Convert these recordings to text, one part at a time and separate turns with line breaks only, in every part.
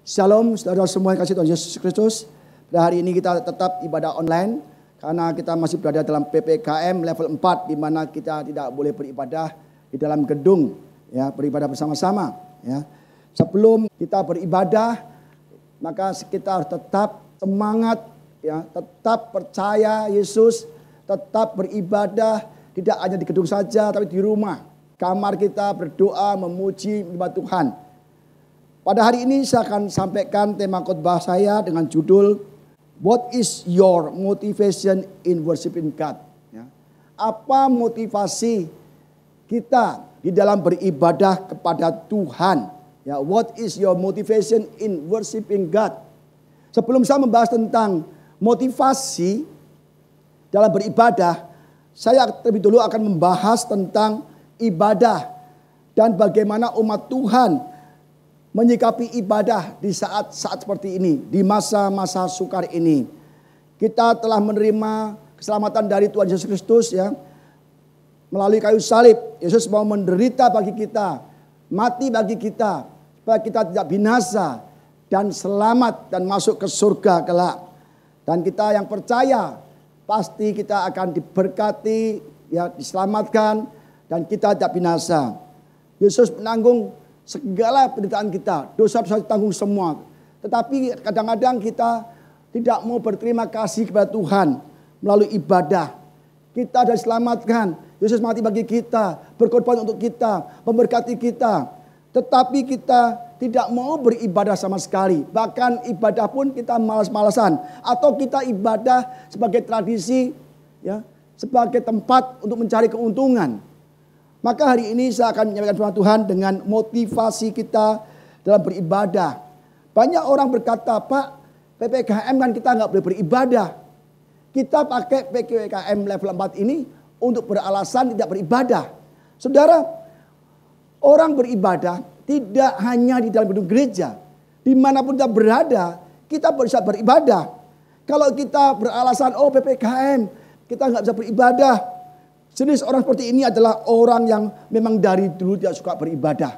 Shalom saudara semua yang kasih Tuhan Yesus Kristus. Pada hari ini kita tetap ibadah online karena kita masih berada dalam PPKM level 4 di mana kita tidak boleh beribadah di dalam gedung, ya, beribadah bersama-sama, ya. Sebelum kita beribadah maka kita harus tetap semangat, ya, tetap percaya Yesus, tetap beribadah tidak hanya di gedung saja tapi di rumah. Kamar kita berdoa, memuji, menyembah Tuhan. Pada hari ini saya akan sampaikan tema khotbah saya dengan judul What is your motivation in worshiping God? Ya. Apa motivasi kita di dalam beribadah kepada Tuhan? Ya, what is your motivation in worshiping God? Sebelum saya membahas tentang motivasi dalam beribadah, saya terlebih dulu akan membahas tentang ibadah dan bagaimana umat Tuhan menyikapi ibadah di saat-saat seperti ini, di masa-masa sukar ini. Kita telah menerima keselamatan dari Tuhan Yesus Kristus, ya, melalui kayu salib. Yesus mau menderita bagi kita, mati bagi kita, supaya kita tidak binasa dan selamat dan masuk ke surga kelak. Dan kita yang percaya pasti kita akan diberkati, ya, diselamatkan dan kita tidak binasa. Yesus menanggung segala penderitaan kita, dosa-dosa ditanggung semua. Tetapi kadang-kadang kita tidak mau berterima kasih kepada Tuhan melalui ibadah. Kita sudah diselamatkan, Yesus mati bagi kita, berkorban untuk kita, memberkati kita. Tetapi kita tidak mau beribadah sama sekali. Bahkan ibadah pun kita malas-malasan. Atau kita ibadah sebagai tradisi, ya, sebagai tempat untuk mencari keuntungan. Maka hari ini saya akan menyampaikan firman Tuhan dengan motivasi kita dalam beribadah. Banyak orang berkata, Pak, PPKM kan kita nggak boleh beribadah. Kita pakai PPKM level 4 ini untuk beralasan tidak beribadah. Saudara, orang beribadah tidak hanya di dalam gedung gereja. Dimanapun kita berada, kita bisa beribadah. Kalau kita beralasan, oh PPKM, kita nggak bisa beribadah. Jenis orang seperti ini adalah orang yang memang dari dulu tidak suka beribadah.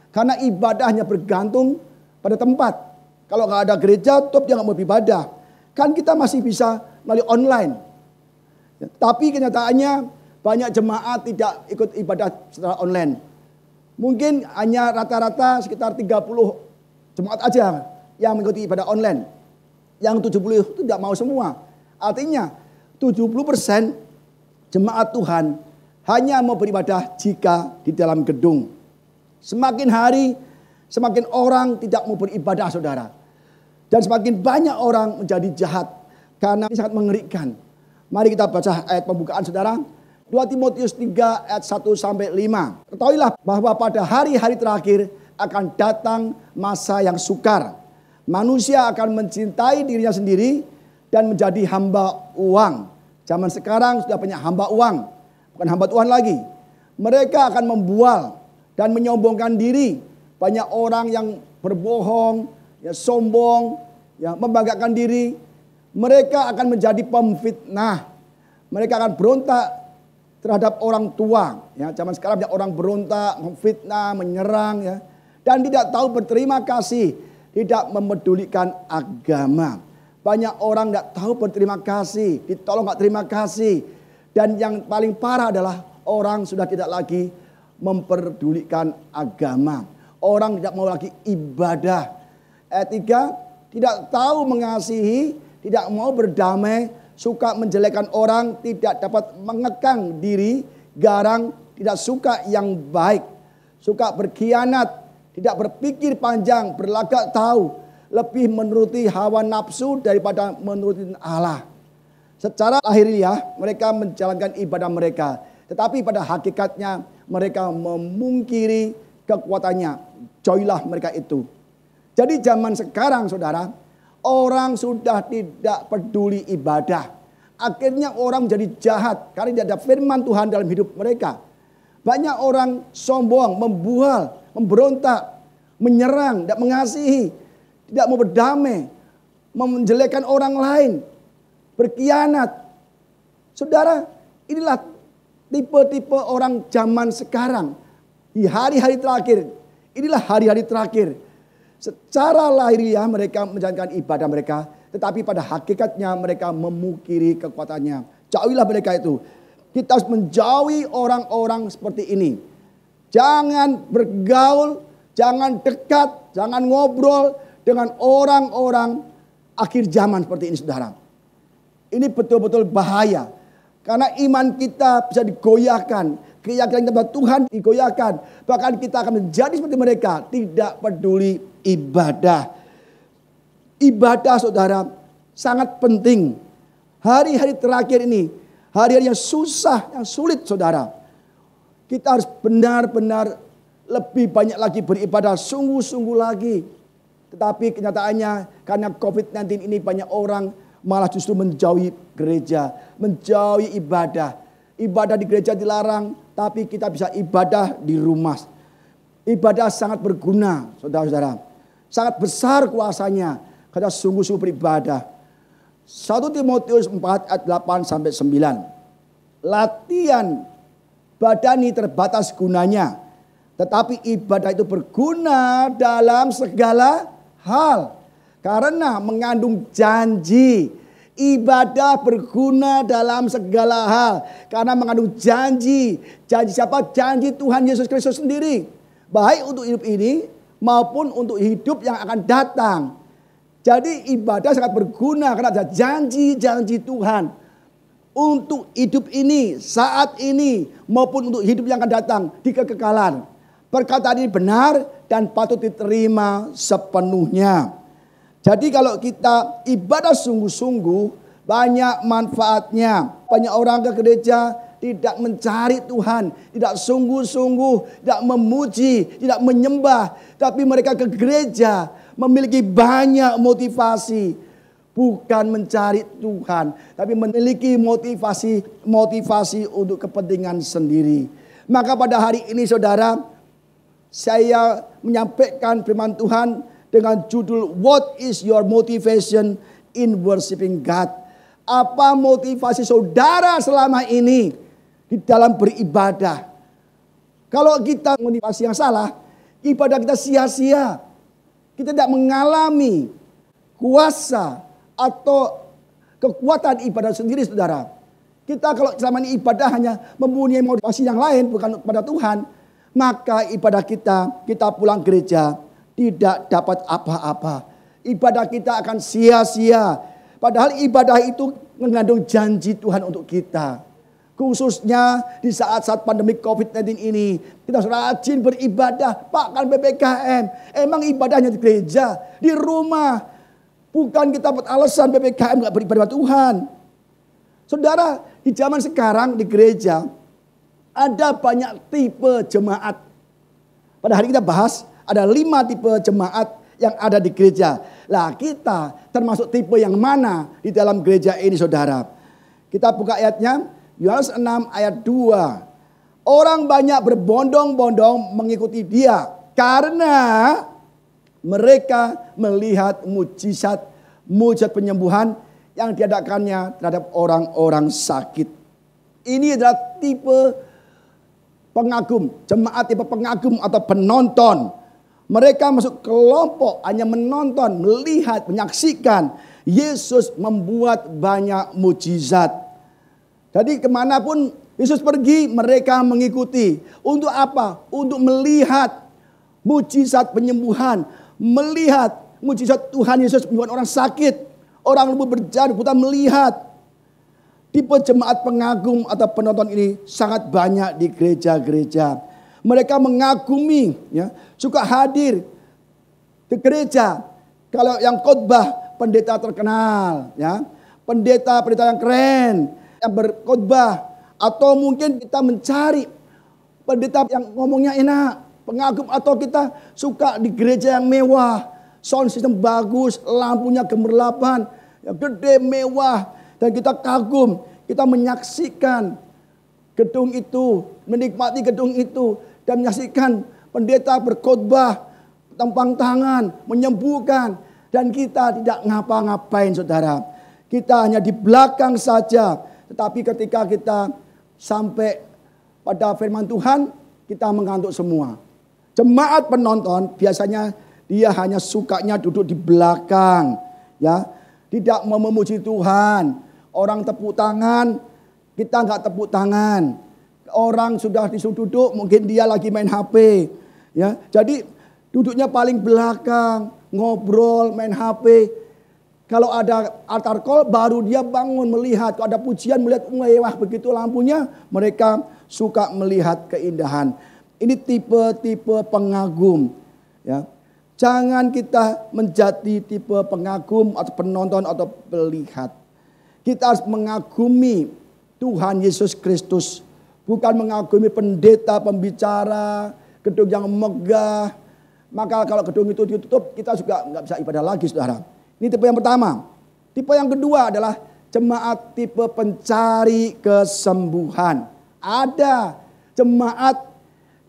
Karena ibadah hanya bergantung pada tempat. Kalau nggak ada gereja, top dia nggak mau beribadah. Kan kita masih bisa melalui online. Ya, tapi kenyataannya banyak jemaat tidak ikut ibadah secara online. Mungkin hanya rata-rata sekitar 30 jemaat aja yang mengikuti ibadah online. Yang 70 itu tidak mau semua. Artinya 70% jemaat Tuhan hanya mau beribadah jika di dalam gedung. Semakin hari, semakin orang tidak mau beribadah, saudara. Dan semakin banyak orang menjadi jahat. Karena ini sangat mengerikan. Mari kita baca ayat pembukaan, saudara. 2 Timotius 3 ayat 1-5. Ketahuilah bahwa pada hari-hari terakhir akan datang masa yang sukar. Manusia akan mencintai dirinya sendiri dan menjadi hamba uang. Zaman sekarang sudah banyak hamba uang, bukan hamba Tuhan lagi. Mereka akan membual dan menyombongkan diri. Banyak orang yang berbohong, ya, sombong, ya, membanggakan diri. Mereka akan menjadi pemfitnah. Mereka akan berontak terhadap orang tua. Ya, zaman sekarang banyak orang berontak, memfitnah, menyerang, ya, dan tidak tahu berterima kasih, tidak memedulikan agama. Banyak orang tidak tahu berterima kasih, ditolong nggak terima kasih. Dan yang paling parah adalah orang sudah tidak lagi memperdulikan agama. Orang tidak mau lagi ibadah. Ayat 3, tidak tahu mengasihi, tidak mau berdamai, suka menjelekkan orang, tidak dapat mengekang diri, garang, tidak suka yang baik. Suka berkhianat, tidak berpikir panjang, berlagak tahu. Lebih menuruti hawa nafsu daripada menuruti Allah. Secara lahiriah mereka menjalankan ibadah mereka. Tetapi pada hakikatnya mereka memungkiri kekuatannya. Jauhilah mereka itu. Jadi zaman sekarang, saudara, orang sudah tidak peduli ibadah. Akhirnya orang menjadi jahat karena tidak ada firman Tuhan dalam hidup mereka. Banyak orang sombong, membual, memberontak, menyerang, tidak mengasihi. Tidak mau berdamai, menjelekkan orang lain, berkhianat. Saudara, inilah tipe-tipe orang zaman sekarang. Di hari-hari terakhir, inilah hari-hari terakhir. Secara lahiriah mereka menjalankan ibadah mereka, tetapi pada hakikatnya mereka memungkiri kekuatannya. Jauhilah mereka itu. Kita harus menjauhi orang-orang seperti ini. Jangan bergaul, jangan dekat, jangan ngobrol dengan orang-orang akhir zaman seperti ini, saudara. Ini betul-betul bahaya. Karena iman kita bisa digoyahkan. Keyakinan kita pada Tuhan digoyahkan. Bahkan kita akan menjadi seperti mereka. Tidak peduli ibadah. Ibadah, saudara, sangat penting. Hari-hari terakhir ini, hari-hari yang susah, yang sulit, saudara. Kita harus benar-benar lebih banyak lagi beribadah, sungguh-sungguh lagi. Tetapi kenyataannya karena COVID-19 ini banyak orang malah justru menjauhi gereja, menjauhi ibadah. Ibadah di gereja dilarang, tapi kita bisa ibadah di rumah. Ibadah sangat berguna, saudara-saudara. Sangat besar kuasanya. Kita sungguh-sungguh beribadah. 1 Timotius 4 ayat 8 sampai 9. Latihan badani terbatas gunanya, tetapi ibadah itu berguna dalam segala hal. Karena mengandung janji. Ibadah berguna dalam segala hal. Karena mengandung janji. Janji siapa? Janji Tuhan Yesus Kristus sendiri. Baik untuk hidup ini maupun untuk hidup yang akan datang. Jadi ibadah sangat berguna karena ada janji-janji Tuhan. Untuk hidup ini, saat ini maupun untuk hidup yang akan datang di kekekalan. Perkataan ini benar dan patut diterima sepenuhnya. Jadi kalau kita ibadah sungguh-sungguh banyak manfaatnya. Banyak orang ke gereja tidak mencari Tuhan, tidak sungguh-sungguh, tidak memuji, tidak menyembah. Tapi mereka ke gereja memiliki banyak motivasi. Bukan mencari Tuhan, tapi memiliki motivasi untuk kepentingan sendiri. Maka pada hari ini, saudara, saya menyampaikan firman Tuhan dengan judul What is your motivation in worshiping God? Apa motivasi saudara selama ini di dalam beribadah? Kalau kita motivasi yang salah, ibadah kita sia-sia. Kita tidak mengalami kuasa atau kekuatan ibadah sendiri, saudara. Kita kalau selama ini ibadah hanya mempunyai motivasi yang lain bukan kepada Tuhan, maka ibadah kita pulang gereja tidak dapat apa-apa. Ibadah kita akan sia-sia. Padahal ibadah itu mengandung janji Tuhan untuk kita. Khususnya di saat-saat pandemi COVID-19 ini. Kita harus rajin beribadah. Bahkan PPKM. Emang ibadahnya di gereja, di rumah. Bukan kita buat alasan PPKM gak beribadah Tuhan. Saudara, di zaman sekarang di gereja ada banyak tipe jemaat. Pada hari kita bahas ada 5 tipe jemaat yang ada di gereja. Lah kita termasuk tipe yang mana di dalam gereja ini, saudara? Kita buka ayatnya, Yohanes 6 ayat 2. Orang banyak berbondong-bondong mengikuti dia karena mereka melihat mujizat penyembuhan yang diadakannya terhadap orang-orang sakit. Ini adalah tipe pengagum, jemaat tipe pengagum atau penonton. Mereka masuk kelompok hanya menonton, melihat, menyaksikan Yesus membuat banyak mujizat. Jadi kemanapun Yesus pergi, mereka mengikuti. Untuk apa? Untuk melihat mujizat penyembuhan. Melihat mujizat Tuhan Yesus membuat orang sakit. Orang lumpuh berjalan, buta melihat. Tipe jemaat pengagum atau penonton ini sangat banyak di gereja-gereja. Mereka mengagumi, ya, suka hadir di gereja. Kalau yang khotbah pendeta terkenal, ya, pendeta yang keren, yang berkhotbah, atau mungkin kita mencari pendeta yang ngomongnya enak, pengagum, atau kita suka di gereja yang mewah, sound system bagus, lampunya gemerlapan, yang gede, mewah, dan kita kagum, kita menyaksikan gedung itu, menikmati gedung itu. Dan menyaksikan pendeta berkhotbah, tampang tangan, menyembuhkan. Dan kita tidak ngapa-ngapain, saudara. Kita hanya di belakang saja. Tetapi ketika kita sampai pada firman Tuhan, kita mengantuk semua. Jemaat penonton biasanya Dia hanya sukanya duduk di belakang, ya. Tidak mau memuji Tuhan. Orang tepuk tangan, kita nggak tepuk tangan. Orang sudah disuruh duduk, mungkin dia lagi main HP, ya. Jadi duduknya paling belakang, ngobrol, main HP. Kalau ada altar call, baru dia bangun melihat. Kalau ada pujian, melihat mewah begitu lampunya, mereka suka melihat keindahan. Ini tipe-tipe pengagum, ya. Jangan kita menjadi tipe pengagum atau penonton atau pelihat. Kita harus mengagumi Tuhan Yesus Kristus. Bukan mengagumi pendeta, pembicara, gedung yang megah. Maka kalau gedung itu ditutup, kita juga nggak bisa ibadah lagi, saudara. Ini tipe yang pertama. Tipe yang kedua adalah jemaat tipe pencari kesembuhan. Ada jemaat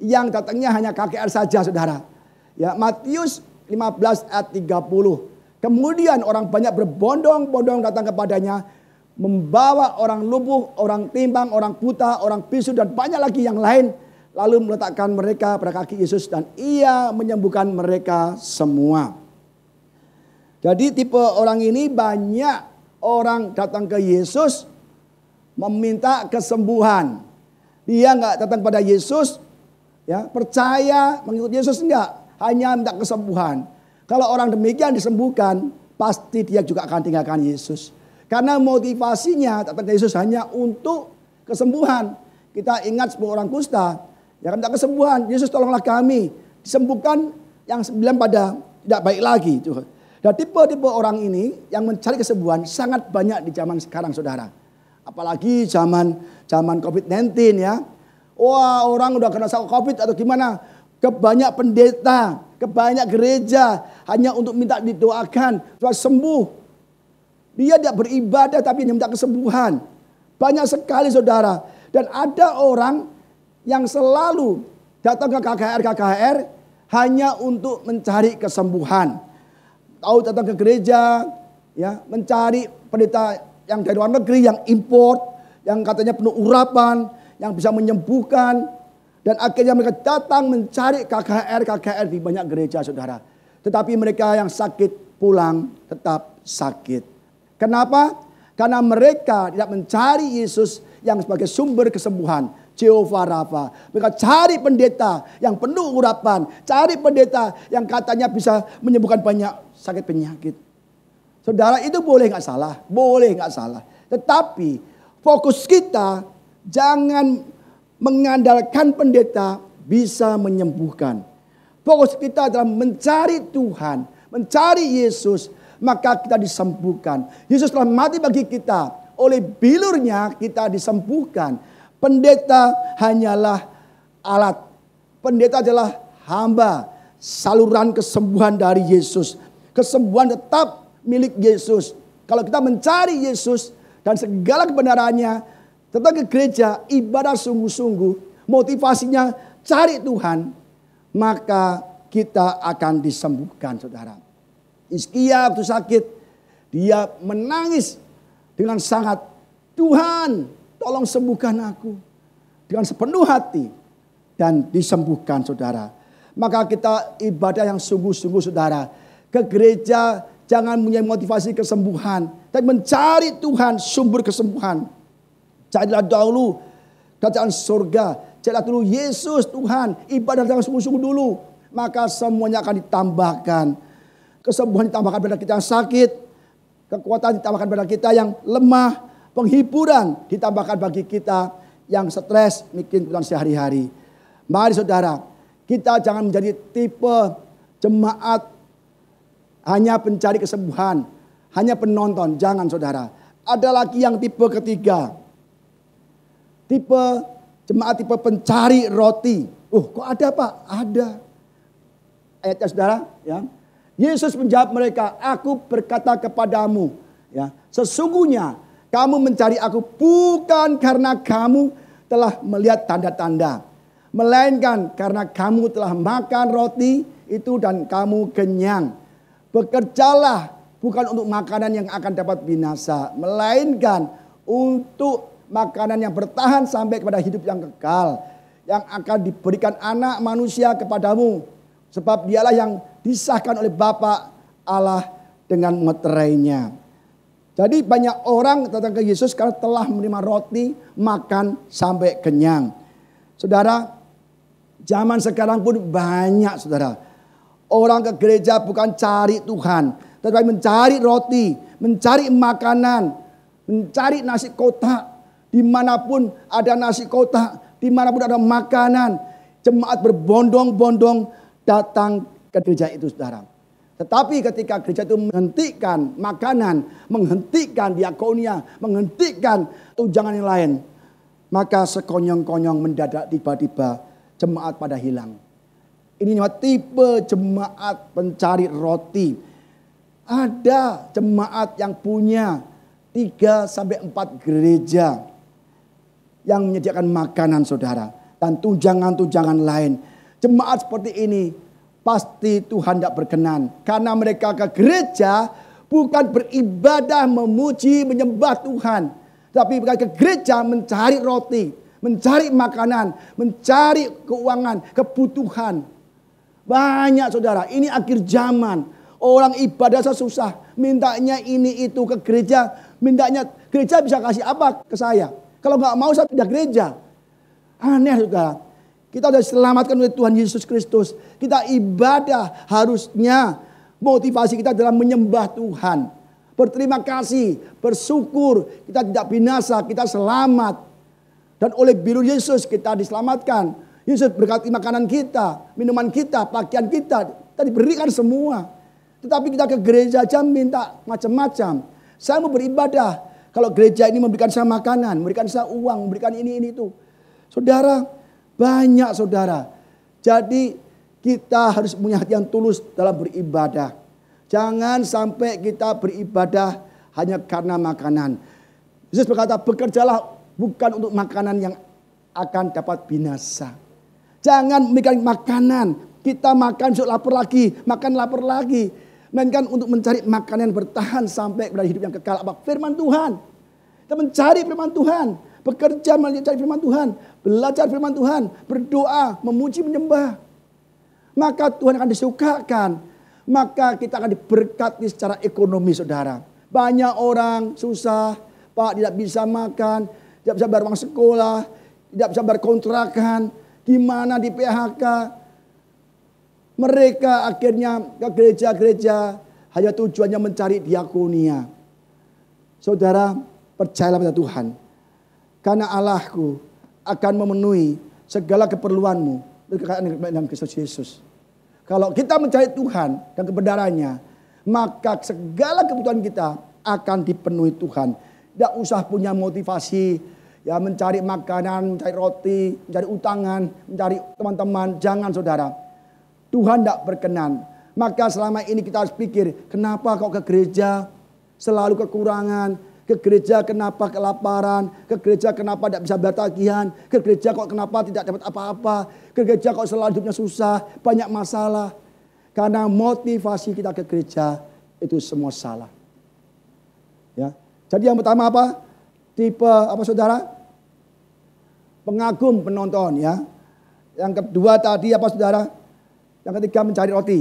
yang datangnya hanya KKR saja, saudara. Ya, Matius 15 ayat 30. Kemudian orang banyak berbondong-bondong datang kepadanya, membawa orang lumpuh, orang timbang, orang buta, orang bisu dan banyak lagi yang lain, lalu meletakkan mereka pada kaki Yesus dan ia menyembuhkan mereka semua. Jadi tipe orang ini, banyak orang datang ke Yesus meminta kesembuhan. Dia nggak datang pada Yesus, ya, percaya mengikut Yesus, enggak. Hanya minta kesembuhan. Kalau orang demikian disembuhkan, pasti dia juga akan tinggalkan Yesus. Karena motivasinya datang ke Yesus hanya untuk kesembuhan. Kita ingat 10 orang kusta, ya, minta kesembuhan. Yesus tolonglah kami. Disembuhkan, yang 9 pada tidak baik lagi. Dan tipe-tipe orang ini yang mencari kesembuhan sangat banyak di zaman sekarang, saudara. Apalagi zaman COVID-19, ya. Wah, orang udah kena COVID atau gimana. Kebanyak pendeta, kebanyak gereja hanya untuk minta didoakan supaya sembuh. Dia tidak beribadah tapi hanya minta kesembuhan. Banyak sekali, saudara. Dan ada orang yang selalu datang ke KKR hanya untuk mencari kesembuhan. Tahu datang ke gereja, ya, mencari pendeta yang dari luar negeri, yang import, yang katanya penuh urapan, yang bisa menyembuhkan. Dan akhirnya mereka datang mencari KKR di banyak gereja, saudara. Tetapi mereka yang sakit pulang tetap sakit. Kenapa? Karena mereka tidak mencari Yesus yang sebagai sumber kesembuhan. Jehovah Rafa. Mereka cari pendeta yang penuh urapan. Cari pendeta yang katanya bisa menyembuhkan banyak sakit penyakit. Saudara, itu boleh nggak salah? Boleh nggak salah. Tetapi fokus kita jangan mengandalkan pendeta bisa menyembuhkan. Fokus kita adalah mencari Tuhan, mencari Yesus, maka kita disembuhkan. Yesus telah mati bagi kita, oleh bilurnya kita disembuhkan. Pendeta hanyalah alat. Pendeta adalah hamba, saluran kesembuhan dari Yesus. Kesembuhan tetap milik Yesus. Kalau kita mencari Yesus dan segala kebenarannya, datang ke gereja, ibadah sungguh-sungguh, motivasinya cari Tuhan, maka kita akan disembuhkan, saudara. Hizkia waktu sakit, dia menangis dengan sangat, Tuhan tolong sembuhkan aku. Dengan sepenuh hati dan disembuhkan, saudara. Maka kita ibadah yang sungguh-sungguh, saudara. Ke gereja jangan punya motivasi kesembuhan, tapi mencari Tuhan sumber kesembuhan. Carilah dahulu kerajaan surga. Carilah dulu Yesus Tuhan. Ibadah dengan sungguh-sungguh dulu. Maka semuanya akan ditambahkan. Kesembuhan ditambahkan pada kita yang sakit. Kekuatan ditambahkan pada kita yang lemah. Penghiburan ditambahkan bagi kita yang stres, mikir kebutuhan sehari-hari. Mari, saudara, kita jangan menjadi tipe jemaat hanya pencari kesembuhan, hanya penonton. Jangan, saudara. Ada lagi yang tipe ketiga. Tipe jemaat tipe pencari roti. Kok ada, Pak? Ada. Ayatnya, saudara, ya. Yesus menjawab mereka, aku berkata kepadamu, ya, sesungguhnya kamu mencari aku bukan karena kamu telah melihat tanda-tanda, melainkan karena kamu telah makan roti itu dan kamu kenyang. Bekerjalah bukan untuk makanan yang akan dapat binasa, melainkan untuk makanan yang bertahan sampai kepada hidup yang kekal, yang akan diberikan anak manusia kepadamu. Sebab dialah yang disahkan oleh Bapa Allah dengan meterainya. Jadi banyak orang datang ke Yesus karena telah menerima roti, makan sampai kenyang. Saudara, zaman sekarang pun banyak saudara. Orang ke gereja bukan cari Tuhan, tetapi mencari roti, mencari makanan, mencari nasi kotak. Dimanapun ada nasi kotak, dimanapun ada makanan, jemaat berbondong-bondong datang ke gereja itu saudara. Tetapi ketika gereja itu menghentikan makanan, menghentikan diakonia, menghentikan tunjangan yang lain, maka sekonyong-konyong mendadak tiba-tiba jemaat pada hilang. Ini tipe jemaat pencari roti. Ada jemaat yang punya 3-4 gereja yang menyediakan makanan saudara dan tunjangan-tunjangan lain. Jemaat seperti ini pasti Tuhan tidak berkenan. Karena mereka ke gereja bukan beribadah, memuji, menyembah Tuhan. Tapi mereka ke gereja mencari roti, mencari makanan, mencari keuangan, kebutuhan. Banyak saudara, ini akhir zaman. Orang ibadah susah, mintanya ini itu ke gereja. Mintanya gereja bisa kasih apa ke saya? Kalau nggak mau saya pindah gereja. Aneh saudara. Kita sudah diselamatkan oleh Tuhan Yesus Kristus. Kita ibadah harusnya motivasi kita dalam menyembah Tuhan. Berterima kasih, bersyukur. Kita tidak binasa, kita selamat. Dan oleh biru Yesus kita diselamatkan. Yesus berkati makanan kita, minuman kita, pakaian kita. Kita diberikan semua. Tetapi kita ke gereja aja minta macam-macam. Saya mau beribadah. Kalau gereja ini memberikan saya makanan, memberikan saya uang, memberikan ini itu. Saudara, banyak saudara. Jadi kita harus punya hati yang tulus dalam beribadah. Jangan sampai kita beribadah hanya karena makanan. Yesus berkata, bekerjalah bukan untuk makanan yang akan dapat binasa. Jangan memberikan makanan. Kita makan besok lapar lagi, makan lapar lagi. Melainkan untuk mencari makanan yang bertahan sampai kepada hidup yang kekal. Apa? Firman Tuhan. Kita mencari firman Tuhan. Bekerja mencari firman Tuhan. Belajar firman Tuhan. Berdoa, memuji, menyembah. Maka Tuhan akan disukakan. Maka kita akan diberkati secara ekonomi saudara. Banyak orang susah. Pak tidak bisa makan. Tidak bisa bayar uang sekolah. Tidak bisa bayar kontrakan. Gimana di PHK. Mereka akhirnya ke gereja-gereja. Hanya tujuannya mencari diakonia. Saudara, percayalah pada Tuhan. Karena Allahku akan memenuhi segala keperluanmu dalam Kristus Yesus. Kalau kita mencari Tuhan dan kebenarannya, maka segala kebutuhan kita akan dipenuhi Tuhan. Tidak usah punya motivasi, ya mencari makanan, mencari roti, mencari utangan, mencari teman-teman. Jangan saudara, Tuhan tidak berkenan. Maka selama ini kita harus pikir, kenapa kau ke gereja selalu kekurangan? Ke gereja kenapa kelaparan? Ke gereja kenapa tidak bisa bayar tagihan? Ke gereja kok kenapa tidak dapat apa-apa? Ke gereja kok selalu hidupnya susah, banyak masalah. Karena motivasi kita ke gereja itu semua salah. Ya. Jadi yang pertama apa? Tipe apa saudara? Pengagum penonton ya. Yang kedua tadi apa saudara? Yang ketiga mencari roti.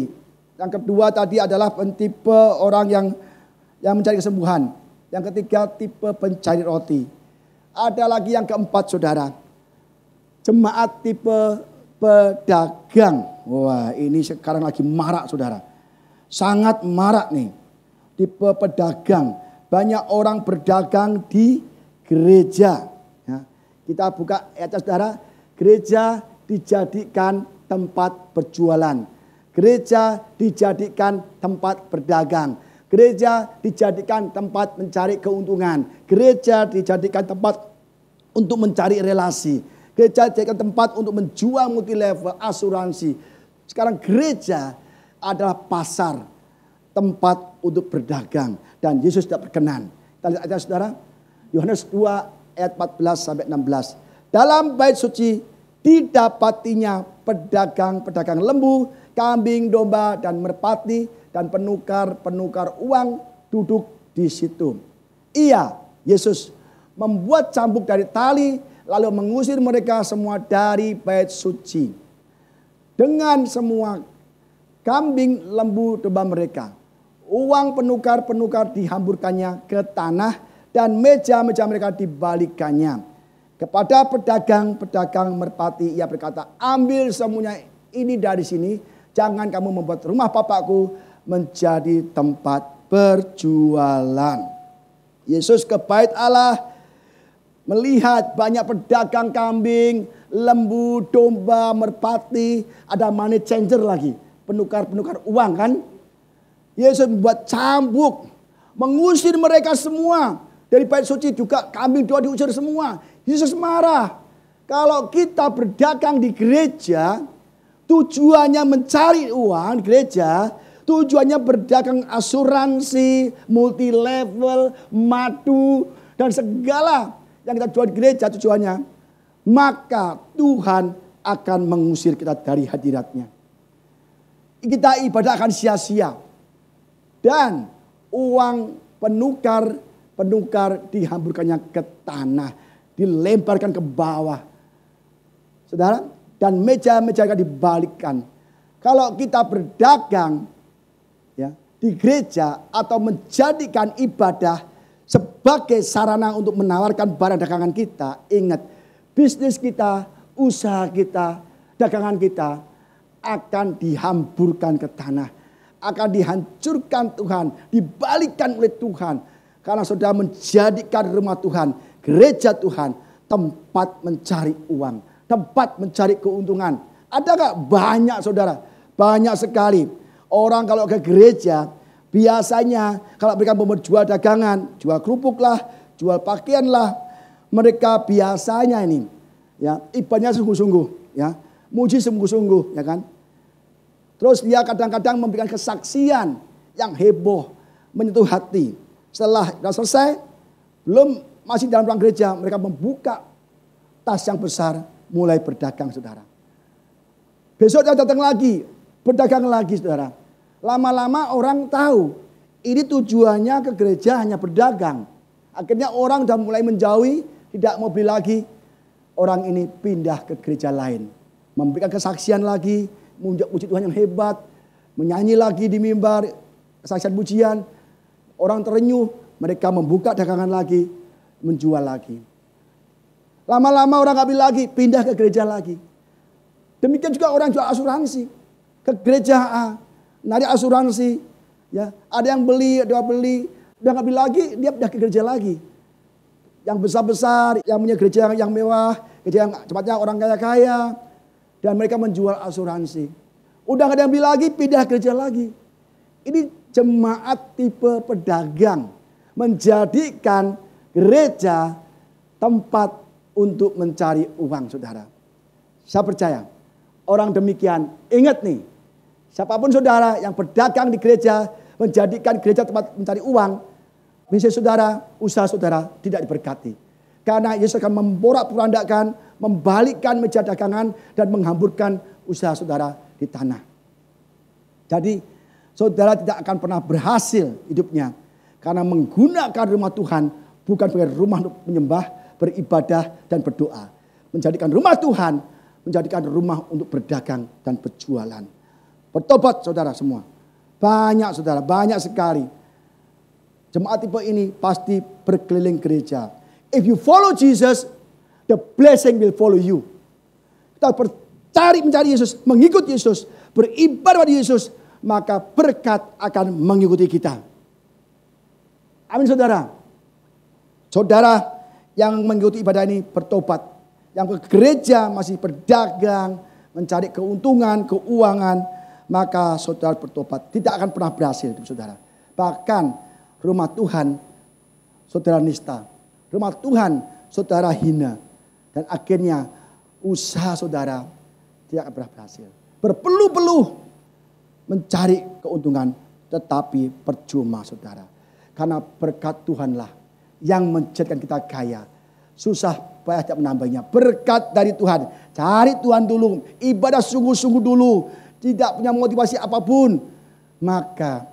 Yang kedua tadi adalah tipe orang yang mencari kesembuhan. Yang ketiga tipe pencari roti. Ada lagi yang keempat saudara. Jemaat tipe pedagang. Wah ini sekarang lagi marak saudara. Sangat marak nih. Tipe pedagang. Banyak orang berdagang di gereja. Ya. Kita buka ayatnya saudara. Gereja dijadikan tempat berjualan. Gereja dijadikan tempat berdagang. Gereja dijadikan tempat mencari keuntungan. Gereja dijadikan tempat untuk mencari relasi. Gereja dijadikan tempat untuk menjual multilevel asuransi. Sekarang gereja adalah pasar. Tempat untuk berdagang. Dan Yesus tidak berkenan. Kita lihat ayatnya saudara. Yohanes 2 ayat 14-16. Dalam bait suci didapatinya pedagang-pedagang lembu, kambing, domba, dan merpati, dan penukar-penukar uang duduk di situ. Ia, Yesus, membuat cambuk dari tali, lalu mengusir mereka semua dari bait suci. Dengan semua kambing, lembu, domba mereka. Uang penukar-penukar dihamburkannya ke tanah dan meja-meja mereka dibalikannya. Kepada pedagang-pedagang merpati ia berkata, ambil semuanya ini dari sini. Jangan kamu membuat rumah Bapakku menjadi tempat berjualan. Yesus ke bait Allah, melihat banyak pedagang kambing, lembu, domba, merpati. Ada money changer lagi, penukar-penukar uang kan. Yesus membuat cambuk, mengusir mereka semua. Dari bait suci juga kambing doa diusir semua. Yesus marah. Kalau kita berdagang di gereja, tujuannya mencari uang di gereja, tujuannya berdagang asuransi, multi level, madu, dan segala yang kita jual di gereja tujuannya, maka Tuhan akan mengusir kita dari hadiratnya. Kita ibadah akan sia-sia. Dan uang penukar dihamburkannya ke tanah, dilemparkan ke bawah. Saudara, dan meja-meja akan dibalikkan. Kalau kita berdagang ya, di gereja atau menjadikan ibadah sebagai sarana untuk menawarkan barang dagangan kita, ingat, bisnis kita, usaha kita, dagangan kita akan dihamburkan ke tanah, akan dihancurkan Tuhan, dibalikkan oleh Tuhan. Karena saudara menjadikan rumah Tuhan, gereja Tuhan, tempat mencari uang, tempat mencari keuntungan. Ada gak? Banyak saudara, banyak sekali. Orang kalau ke gereja, biasanya kalau mereka mau jual dagangan, jual kerupuk lah, jual pakaian lah, mereka biasanya ini ya ibadahnya sungguh-sungguh, ya muji sungguh-sungguh, ya kan. Terus dia kadang-kadang memberikan kesaksian yang heboh, menyentuh hati. Setelah selesai, masih dalam ruang gereja, mereka membuka tas yang besar, mulai berdagang, saudara. Besok dia datang lagi, berdagang lagi, saudara. Lama-lama orang tahu, ini tujuannya ke gereja hanya berdagang. Akhirnya orang sudah mulai menjauhi, tidak mau beli lagi. Orang ini pindah ke gereja lain, memberikan kesaksian lagi, puji Tuhan yang hebat, menyanyi lagi di mimbar, kesaksian pujian. Orang terenyuh, mereka membuka dagangan lagi, menjual lagi. Lama-lama orang nggak beli lagi, pindah ke gereja lagi. Demikian juga orang jual asuransi ke gereja A, narik asuransi, ya ada yang beli, ada yang beli, udah nggak beli lagi, dia pindah ke gereja lagi. Yang besar-besar, yang punya gereja yang mewah, gereja yang tempatnya orang kaya-kaya, dan mereka menjual asuransi. Udah nggak ada yang beli lagi, pindah ke gereja lagi. Ini jemaat tipe pedagang, menjadikan gereja tempat untuk mencari uang, saudara. Saya percaya orang demikian, ingat nih, siapapun saudara yang berdagang di gereja, menjadikan gereja tempat mencari uang, bisnis saudara, usaha saudara tidak diberkati. Karena Yesus akan memporak-porandakan, membalikkan meja dagangan dan menghamburkan usaha saudara di tanah. Jadi saudara tidak akan pernah berhasil hidupnya karena menggunakan rumah Tuhan bukan sebagai rumah untuk menyembah, beribadah dan berdoa. Menjadikan rumah Tuhan, menjadikan rumah untuk berdagang dan berjualan. Bertobat saudara semua. Banyak saudara, banyak sekali. Jemaat tipe ini pasti berkeliling gereja. If you follow Jesus, the blessing will follow you. Kita mencari Yesus, mengikut Yesus, beribadah pada Yesus, maka berkat akan mengikuti kita. Amin saudara. Saudara yang mengikuti ibadah ini bertobat. Yang ke gereja masih berdagang, mencari keuntungan, keuangan, maka saudara bertobat. Tidak akan pernah berhasil saudara. Bahkan rumah Tuhan saudara nista. Rumah Tuhan saudara hina. Dan akhirnya usaha saudara tidak akan pernah berhasil. Berpeluh-peluh mencari keuntungan, tetapi percuma saudara. Karena berkat Tuhanlah yang menjadikan kita kaya. Susah payah tidak menambahnya. Berkat dari Tuhan. Cari Tuhan dulu. Ibadah sungguh-sungguh dulu. Tidak punya motivasi apapun. Maka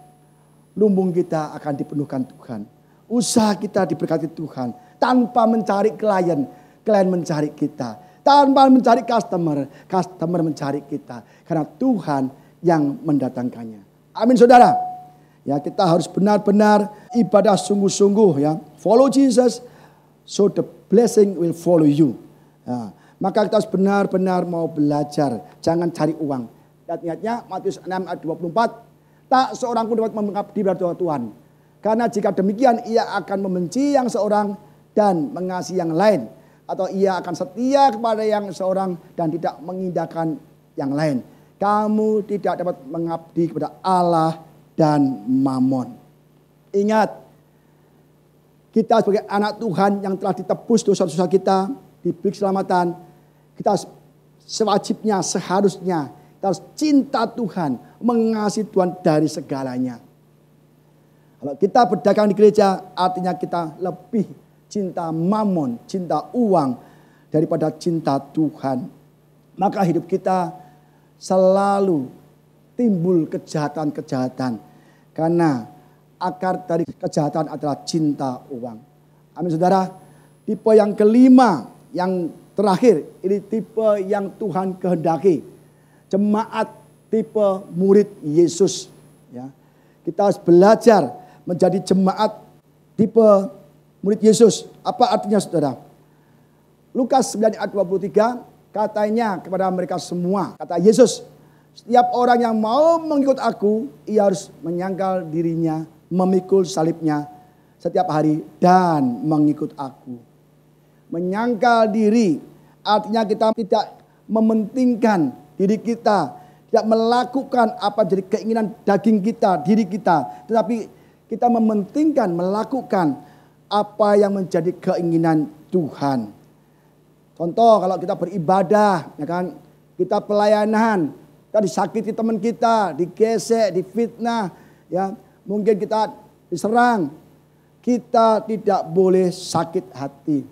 lumbung kita akan dipenuhkan Tuhan. Usaha kita diberkati Tuhan. Tanpa mencari klien. Klien mencari kita. Tanpa mencari customer. Customer mencari kita. Karena Tuhan yang mendatangkannya. Amin saudara. Ya, kita harus benar-benar ibadah sungguh-sungguh ya. Follow Jesus, so the blessing will follow you. Ya, maka kita harus benar-benar mau belajar, jangan cari uang. Ingat-ingatnya Matius 6 ayat 24, tak seorang pun dapat mengabdi pada Tuhan. Karena jika demikian ia akan membenci yang seorang dan mengasihi yang lain. Atau ia akan setia kepada yang seorang dan tidak mengindahkan yang lain. Kamu tidak dapat mengabdi kepada Allah dan Mammon. Ingat, kita sebagai anak Tuhan yang telah ditebus dosa-dosa kita, diberi keselamatan, kita sewajibnya, seharusnya kita harus cinta Tuhan, mengasihi Tuhan dari segalanya. Kalau kita berdagang di gereja, artinya kita lebih cinta Mammon, cinta uang daripada cinta Tuhan. Maka hidup kita selalu timbul kejahatan-kejahatan. Karena akar dari kejahatan adalah cinta uang. Amin saudara. Tipe yang kelima, yang terakhir, ini tipe yang Tuhan kehendaki. Jemaat tipe murid Yesus. Ya. Kita harus belajar menjadi jemaat tipe murid Yesus. Apa artinya saudara? Lukas 9 ayat 23 katanya kepada mereka semua. Kata Yesus, setiap orang yang mau mengikut aku, ia harus menyangkal dirinya, memikul salibnya setiap hari dan mengikut aku. Menyangkal diri artinya kita tidak mementingkan diri kita, tidak melakukan apa jadi keinginan daging kita, diri kita, tetapi kita mementingkan melakukan apa yang menjadi keinginan Tuhan. Contoh kalau kita beribadah, ya kan, kita pelayanan, kita disakiti teman kita, digesek, difitnah, ya, mungkin kita diserang. Kita tidak boleh sakit hati.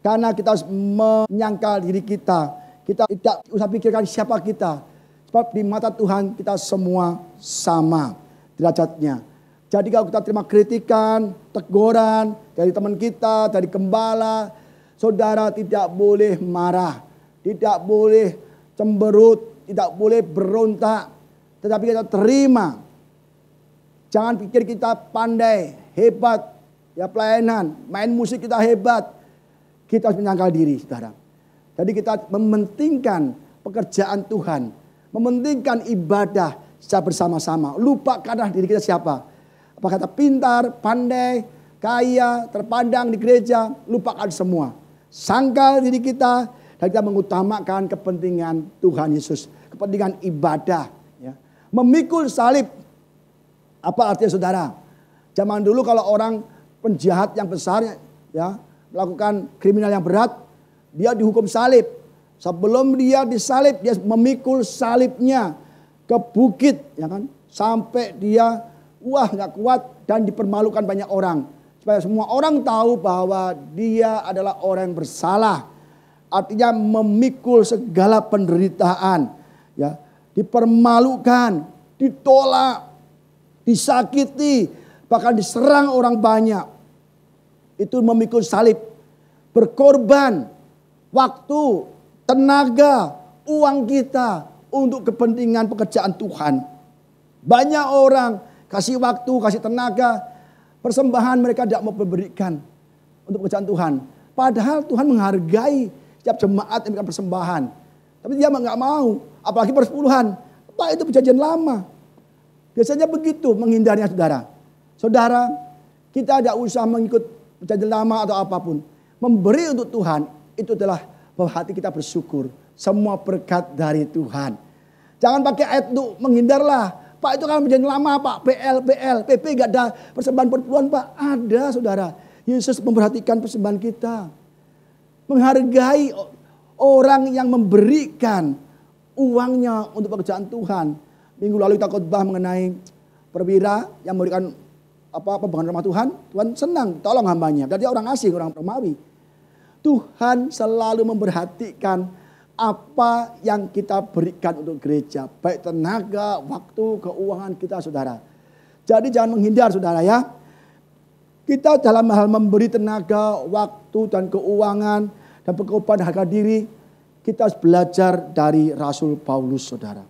Karena kita harus menyangkal diri kita. Kita tidak usah pikirkan siapa kita. Sebab di mata Tuhan kita semua sama derajatnya. Jadi kalau kita terima kritikan, teguran dari teman kita, dari gembala, saudara tidak boleh marah, tidak boleh cemberut, tidak boleh berontak, tetapi kita terima. Jangan pikir kita pandai, hebat, ya pelayanan, main musik kita hebat. Kita harus menyangkal diri, saudara. Jadi kita mementingkan pekerjaan Tuhan, mementingkan ibadah secara bersama-sama. Lupakanlah diri kita siapa. Apa kata pintar, pandai, kaya, terpandang di gereja, lupakan semua. Sangkal diri kita dan kita mengutamakan kepentingan Tuhan Yesus, kepentingan ibadah. Ya. Memikul salib. Apa artinya saudara? Zaman dulu kalau orang penjahat yang besar, ya, melakukan kriminal yang berat, dia dihukum salib. Sebelum dia disalib, dia memikul salibnya ke bukit, ya kan, sampai dia nggak kuat dan dipermalukan banyak orang. Supaya semua orang tahu bahwa dia adalah orang yang bersalah. Artinya memikul segala penderitaan. Ya, dipermalukan, ditolak, disakiti, bahkan diserang orang banyak. Itu memikul salib. Berkorban waktu, tenaga, uang kita untuk kepentingan pekerjaan Tuhan. Banyak orang kasih waktu, kasih tenaga, persembahan mereka tidak mau memberikan untuk pekerjaan Tuhan. Padahal Tuhan menghargai setiap jemaat yang memberikan persembahan. Tapi dia nggak mau, apalagi persepuluhan. Pak, itu perjanjian lama. Biasanya begitu menghindarnya saudara. Saudara, kita tidak usah mengikut perjanjian lama atau apapun. Memberi untuk Tuhan itu adalah bahwa hati kita bersyukur. Semua berkat dari Tuhan. Jangan pakai ayat untuk menghindarlah. Pak, itu kan perjanjian lama Pak, PL, PP gak ada persembahan perpuluhan Pak. Ada saudara. Yesus memperhatikan persembahan kita. Menghargai orang yang memberikan uangnya untuk pekerjaan Tuhan. Minggu lalu kita khotbah mengenai perwira yang memberikan pembangunan rumah Tuhan. Tuhan senang tolong hambanya. Dan dia orang asing, orang Romawi. Tuhan selalu memperhatikan apa yang kita berikan untuk gereja. Baik tenaga, waktu, keuangan kita saudara. Jadi jangan menghindar saudara ya. Kita dalam hal memberi tenaga, waktu dan keuangan dan pengorbanan harga diri. Kita harus belajar dari Rasul Paulus saudara.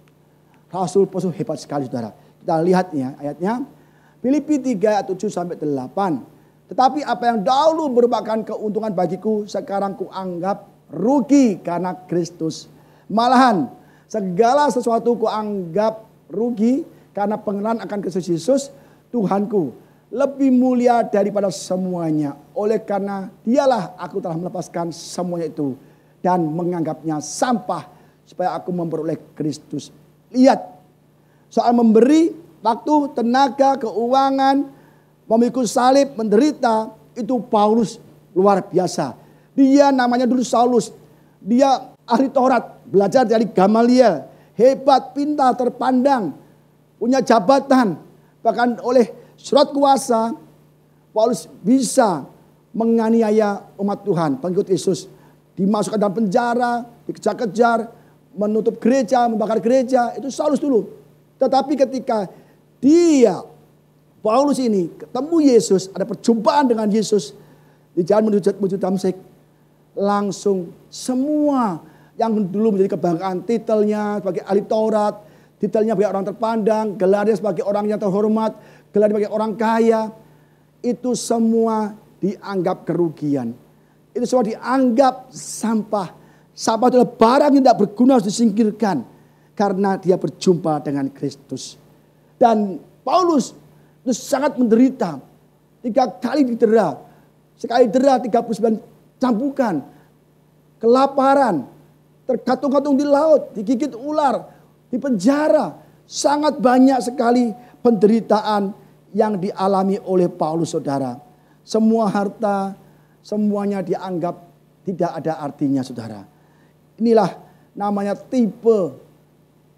Rasul hebat sekali saudara. Kita lihat ya ayatnya. Filipi 3 ayat 7 sampai 8. Tetapi apa yang dahulu merupakan keuntungan bagiku, sekarang kuanggap rugi karena Kristus. Malahan segala sesuatu kuanggap rugi karena pengenalan akan Kristus Yesus Tuhanku. Lebih mulia daripada semuanya. Oleh karena dialah aku telah melepaskan semuanya itu. Dan menganggapnya sampah supaya aku memperoleh Kristus. Lihat, soal memberi waktu, tenaga, keuangan, memikul salib, menderita, itu Paulus luar biasa. Dia namanya dulu Saulus. Dia ahli Taurat, belajar dari Gamaliel. Hebat, pintar, terpandang, punya jabatan. Bahkan oleh surat kuasa, Paulus bisa menganiaya umat Tuhan, pengikut Yesus. Dimasukkan dalam penjara, dikejar-kejar, menutup gereja, membakar gereja. Itu Saulus dulu. Tetapi ketika Paulus ini ketemu Yesus, ada perjumpaan dengan Yesus di jalan menuju Damsyik, langsung semua yang dulu menjadi kebanggaan, titelnya sebagai ahli Taurat, titelnya sebagai orang terpandang, gelarnya sebagai orang yang terhormat, gelarnya sebagai orang kaya, itu semua dianggap kerugian. Itu semua dianggap sampah. Sampah adalah barang yang tidak berguna, harus disingkirkan karena dia berjumpa dengan Kristus. Dan Paulus itu sangat menderita. 3 kali didera. Sekali dera 39 cambukan. Kelaparan. Tergantung-gantung di laut. Digigit ular. Di penjara. Sangat banyak sekali penderitaan yang dialami oleh Paulus saudara. Semua harta, semuanya dianggap tidak ada artinya saudara. Inilah namanya tipe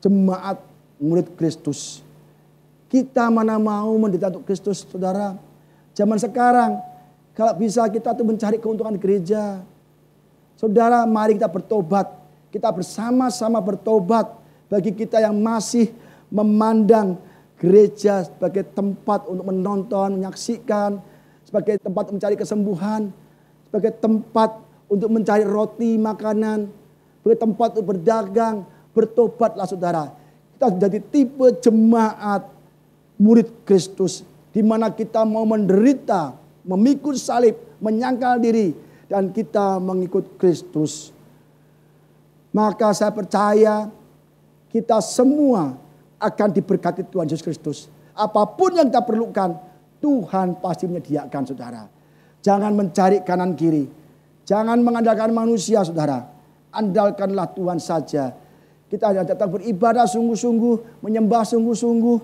jemaat murid Kristus. Kita mana mau menderita untuk Kristus saudara. Zaman sekarang kalau bisa kita tuh mencari keuntungan gereja. Saudara mari kita bertobat. Kita bersama-sama bertobat. Bagi kita yang masih memandang gereja sebagai tempat untuk menonton, menyaksikan. Sebagai tempat mencari kesembuhan. Sebagai tempat untuk mencari roti, makanan. Sebagai tempat untuk berdagang. Bertobatlah saudara. Kita menjadi tipe jemaat murid Kristus. Di mana kita mau menderita, memikul salib, menyangkal diri. Dan kita mengikut Kristus. Maka saya percaya kita semua akan diberkati Tuhan Yesus Kristus. Apapun yang kita perlukan, Tuhan pasti menyediakan saudara. Jangan mencari kanan kiri. Jangan mengandalkan manusia saudara. Andalkanlah Tuhan saja. Kita datang beribadah sungguh-sungguh, menyembah sungguh-sungguh,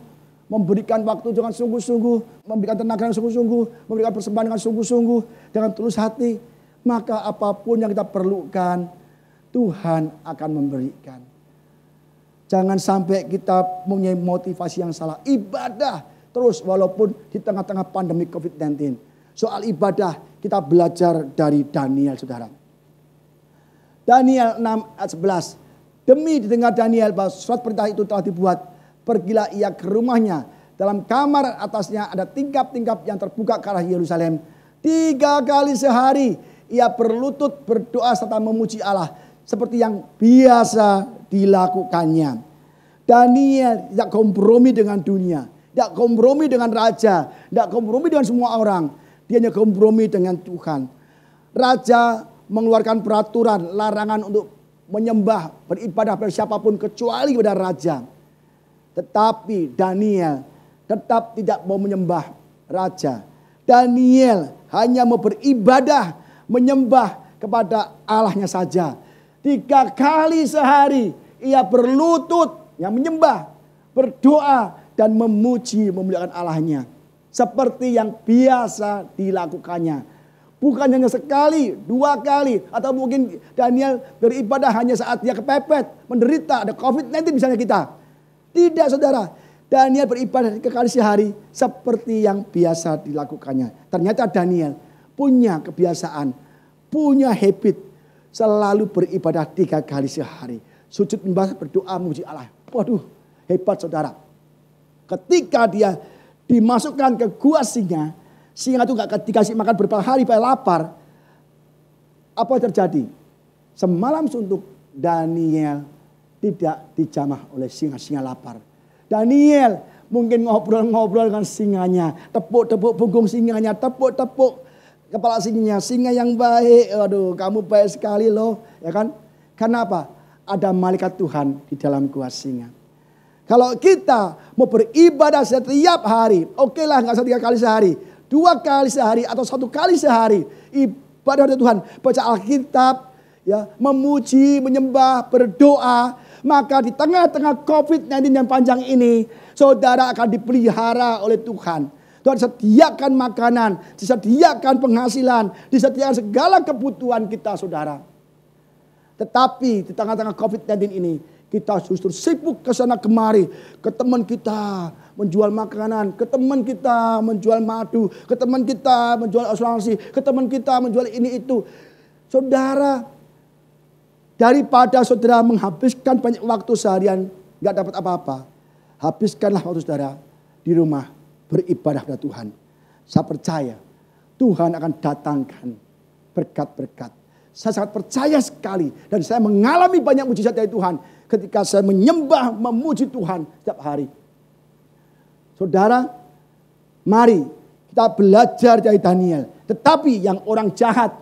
memberikan waktu dengan sungguh-sungguh, memberikan tenaga dengan sungguh-sungguh, memberikan persembahan dengan sungguh-sungguh, dengan tulus hati. Maka apapun yang kita perlukan, Tuhan akan memberikan. Jangan sampai kita punya motivasi yang salah. Ibadah terus walaupun di tengah-tengah pandemi COVID-19. Soal ibadah kita belajar dari Daniel saudara. Daniel 6 ayat 11. Demi didengar Daniel bahwa surat perintah itu telah dibuat. Pergilah ia ke rumahnya. Dalam kamar atasnya ada tingkap-tingkap yang terbuka ke arah Yerusalem. 3 kali sehari ia berlutut berdoa serta memuji Allah. Seperti yang biasa dilakukannya. Daniel tidak kompromi dengan dunia. Tidak kompromi dengan raja. Tidak kompromi dengan semua orang. Dia hanya kompromi dengan Tuhan. Raja mengeluarkan peraturan, larangan untuk menyembah, beribadah pada siapapun kecuali kepada raja. Tetapi Daniel tetap tidak mau menyembah raja. Daniel hanya mau beribadah, menyembah kepada Allahnya saja. 3 kali sehari ia berlutut yang menyembah, berdoa dan memuji memuliakan Allahnya. Seperti yang biasa dilakukannya. Bukan hanya sekali, 2 kali. Atau mungkin Daniel beribadah hanya saat dia kepepet, menderita, ada COVID-19 misalnya kita. Tidak saudara. Daniel beribadah 3 kali sehari seperti yang biasa dilakukannya. Ternyata Daniel punya kebiasaan, punya habit. Selalu beribadah 3 kali sehari. Sujud menyembah, berdoa, memuji Allah. Waduh, hebat saudara. Ketika dia dimasukkan ke gua singa itu gak dikasih makan berapa hari, supaya lapar. Apa yang terjadi? Semalam suntuk Daniel tidak dijamah oleh singa-singa lapar. Daniel mungkin ngobrol-ngobrol dengan singanya, tepuk-tepuk punggung singanya, tepuk-tepuk kepala singanya, singa yang baik, aduh kamu baik sekali loh, ya kan? Karena apa? Ada malaikat Tuhan di dalam gua singa. Kalau kita mau beribadah setiap hari, oke lah nggak usah 3 kali sehari, 2 kali sehari atau 1 kali sehari, ibadah kepada Tuhan, baca Alkitab, ya, memuji, menyembah, berdoa, maka di tengah-tengah COVID-19 yang panjang ini, saudara akan dipelihara oleh Tuhan. Tuhan sediakan makanan, disediakan penghasilan, disediakan segala kebutuhan kita, saudara. Tetapi di tengah-tengah COVID-19 ini, kita justru sibuk ke sana kemari, ke teman kita menjual makanan, ke teman kita menjual madu, ke teman kita menjual asuransi, ke teman kita menjual ini itu. Saudara, daripada saudara menghabiskan banyak waktu seharian gak dapat apa-apa, habiskanlah waktu saudara di rumah beribadah kepada Tuhan. Saya percaya Tuhan akan datangkan berkat-berkat. Saya sangat percaya sekali dan saya mengalami banyak mujizat dari Tuhan ketika saya menyembah, memuji Tuhan setiap hari. Saudara, mari kita belajar dari Daniel. Tetapi yang orang jahat,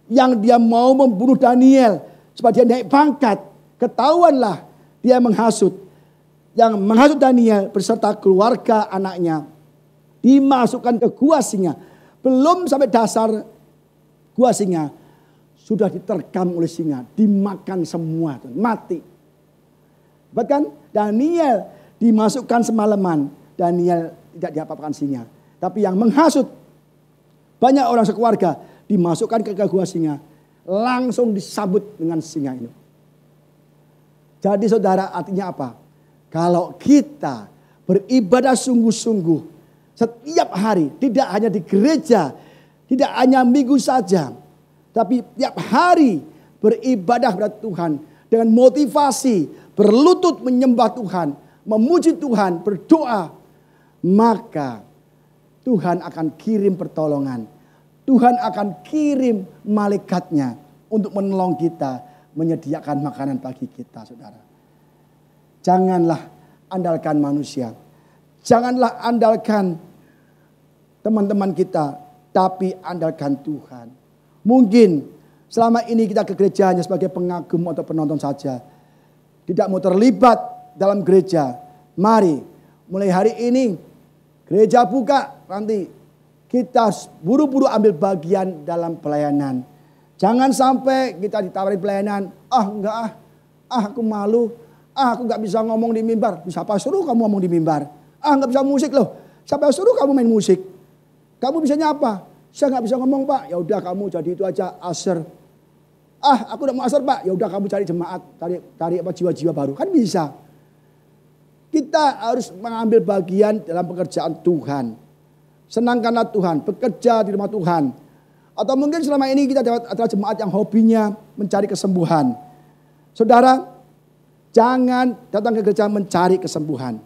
yang dia mau membunuh Daniel supaya dia naik pangkat, ketahuanlah dia menghasut. Yang menghasut Daniel beserta keluarga anaknya dimasukkan ke gua singa. Belum sampai dasar gua singa, sudah diterkam oleh singa, dimakan semua, mati. Bahkan Daniel dimasukkan semalaman, Daniel tidak diapa-apakan singa. Tapi yang menghasut banyak orang sekeluarga dimasukkan ke gua singa, langsung disambut dengan singa ini. Jadi saudara, artinya apa? Kalau kita beribadah sungguh-sungguh setiap hari, tidak hanya di gereja, tidak hanya minggu saja, tapi tiap hari beribadah kepada Tuhan dengan motivasi, berlutut menyembah Tuhan, memuji Tuhan, berdoa, maka Tuhan akan kirim pertolongan. Tuhan akan kirim malaikatnya untuk menolong kita, menyediakan makanan bagi kita, saudara. Janganlah andalkan manusia. Janganlah andalkan teman-teman kita, tapi andalkan Tuhan. Mungkin selama ini kita ke gereja hanya sebagai pengagum atau penonton saja. Tidak mau terlibat dalam gereja. Mari mulai hari ini gereja buka, nanti kita buru-buru ambil bagian dalam pelayanan. Jangan sampai kita ditawari pelayanan, enggak aku malu, aku nggak bisa ngomong di mimbar. Siapa suruh kamu ngomong di mimbar? Nggak bisa musik loh. Siapa suruh kamu main musik? Kamu bisanya apa? Saya nggak bisa ngomong Pak. Ya udah kamu jadi itu aja, asar. Aku udah mau asar Pak. Ya udah kamu cari jemaat, cari apa jiwa-jiwa baru. Kan bisa. Kita harus mengambil bagian dalam pekerjaan Tuhan. Senangkanlah Tuhan, bekerja di rumah Tuhan. Atau mungkin selama ini kita adalah jemaat yang hobinya mencari kesembuhan. Saudara, jangan datang ke gereja mencari kesembuhan.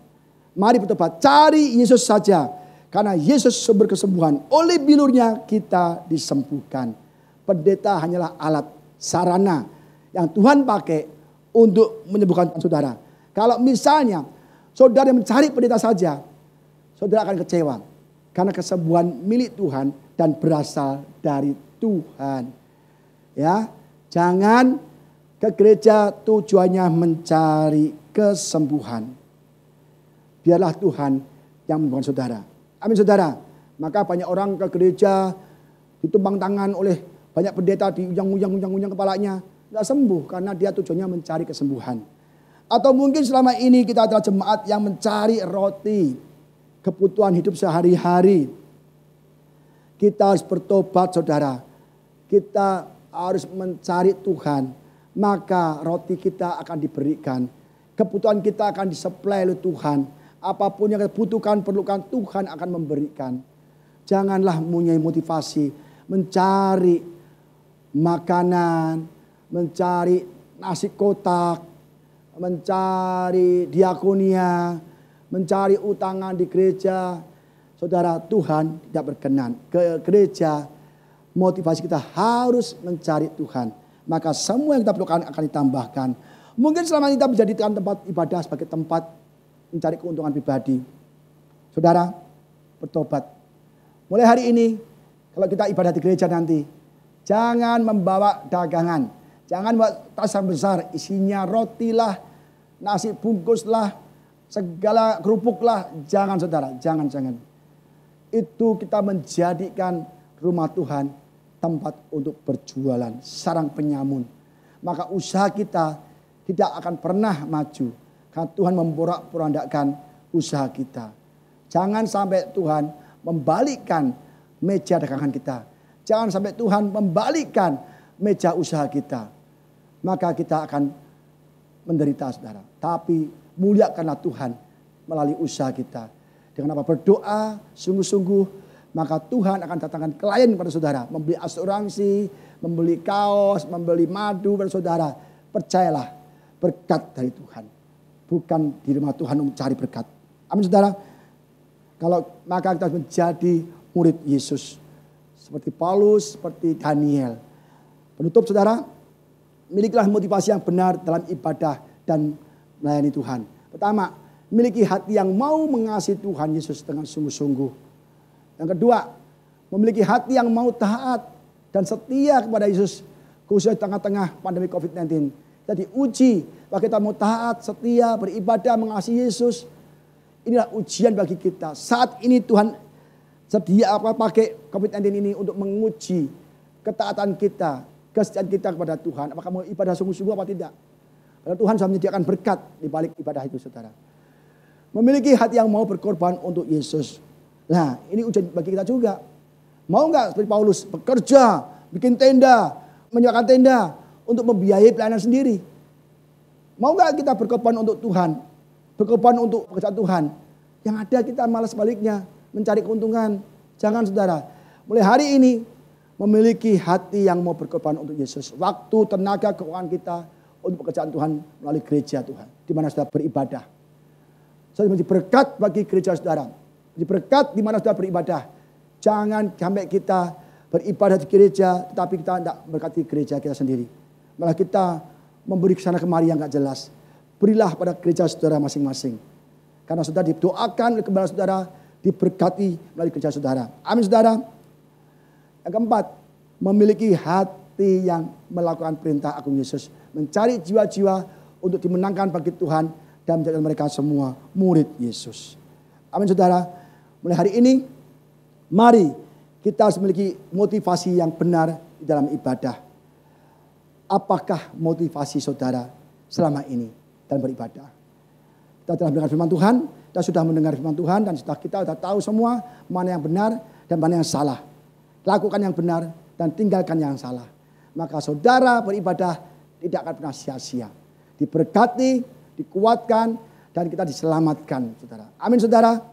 Mari bertobat, cari Yesus saja. Karena Yesus sumber kesembuhan. Oleh bilurnya kita disembuhkan. Pendeta hanyalah alat, sarana yang Tuhan pakai untuk menyembuhkan saudara. Kalau misalnya saudara mencari pendeta saja, saudara akan kecewa. Karena kesembuhan milik Tuhan dan berasal dari Tuhan. Ya, jangan ke gereja tujuannya mencari kesembuhan. Biarlah Tuhan yang menyembuhkan saudara. Amin saudara. Maka banyak orang ke gereja ditumpang tangan oleh banyak pendeta, diuyang-uyang kepalanya. Tidak sembuh karena dia tujuannya mencari kesembuhan. Atau mungkin selama ini kita adalah jemaat yang mencari roti, kebutuhan hidup sehari-hari. Kita harus bertobat saudara. Kita harus mencari Tuhan. Maka roti kita akan diberikan. Kebutuhan kita akan disuplai oleh Tuhan. Apapun yang kita butuhkan, perlukan, Tuhan akan memberikan. Janganlah mempunyai motivasi mencari makanan, mencari nasi kotak, mencari diakonia, mencari utangan di gereja. Saudara, Tuhan tidak berkenan. Ke gereja, motivasi kita harus mencari Tuhan. Maka semua yang kita perlukan akan ditambahkan. Mungkin selama ini kita menjadikan tempat ibadah sebagai tempat mencari keuntungan pribadi. Saudara, bertobat. Mulai hari ini, kalau kita ibadah di gereja nanti, jangan membawa dagangan. Jangan bawa tas yang besar, isinya roti lah, nasi bungkus lah, segala kerupuk lah. Jangan saudara, jangan. Itu kita menjadikan rumah Tuhan tempat untuk berjualan, sarang penyamun. Maka usaha kita tidak akan pernah maju. Karena Tuhan memporak-porandakan usaha kita. Jangan sampai Tuhan membalikkan meja dagangan kita. Jangan sampai Tuhan membalikkan meja usaha kita. Maka kita akan menderita saudara. Tapi muliakanlah Tuhan melalui usaha kita. Dengan apa? Berdoa sungguh-sungguh. Maka Tuhan akan datangkan klien pada saudara. Membeli asuransi, membeli kaos, membeli madu pada saudara. Percayalah, berkat dari Tuhan. Bukan di rumah Tuhan untuk mencari berkat. Amin saudara. Maka kita menjadi murid Yesus. Seperti Paulus, seperti Daniel. Penutup saudara, milikilah motivasi yang benar dalam ibadah dan melayani Tuhan. Pertama, memiliki hati yang mau mengasihi Tuhan Yesus dengan sungguh-sungguh. Yang kedua, memiliki hati yang mau taat dan setia kepada Yesus. Khususnya di tengah-tengah pandemi COVID-19. Jadi uji bahwa kita mau taat, setia, beribadah, mengasihi Yesus. Inilah ujian bagi kita. Saat ini Tuhan pakai COVID-19 ini untuk menguji ketaatan kita, kesetiaan kita kepada Tuhan. Apakah mau ibadah sungguh-sungguh apa tidak? Karena Tuhan sudah menyediakan berkat di balik ibadah itu saudara. Memiliki hati yang mau berkorban untuk Yesus. Nah ini ujian bagi kita juga. Mau nggak seperti Paulus bekerja, bikin tenda, menyewakan tenda untuk membiayai pelayanan sendiri? Mau nggak kita berkorban untuk Tuhan? Berkorban untuk pekerjaan Tuhan. Yang ada kita malas baliknya mencari keuntungan. Jangan saudara. Mulai hari ini memiliki hati yang mau berkorban untuk Yesus. Waktu, tenaga, keuangan kita untuk pekerjaan Tuhan melalui gereja Tuhan. Di mana saudara beribadah. Saudara menjadi berkat bagi gereja saudara. Menjadi berkat di mana saudara beribadah. Jangan sampai kita beribadah di gereja tetapi kita tidak berkati gereja kita sendiri. Malah kita memberi kesana kemari yang gak jelas. Berilah pada gereja saudara masing-masing. Karena saudara didoakan oleh gembala saudara, diberkati melalui gereja saudara. Amin saudara. Yang keempat, memiliki hati yang melakukan perintah agung Yesus. Mencari jiwa-jiwa untuk dimenangkan bagi Tuhan dan menjadikan mereka semua murid Yesus. Amin saudara. Mulai hari ini, mari kita harus memiliki motivasi yang benar di dalam ibadah. Apakah motivasi saudara selama ini dan beribadah? Kita telah mendengar firman Tuhan, kita sudah mendengar firman Tuhan dan kita sudah tahu semua mana yang benar dan mana yang salah. Lakukan yang benar dan tinggalkan yang salah. Maka saudara beribadah tidak akan pernah sia-sia. Diberkati, dikuatkan dan kita diselamatkan saudara. Amin saudara.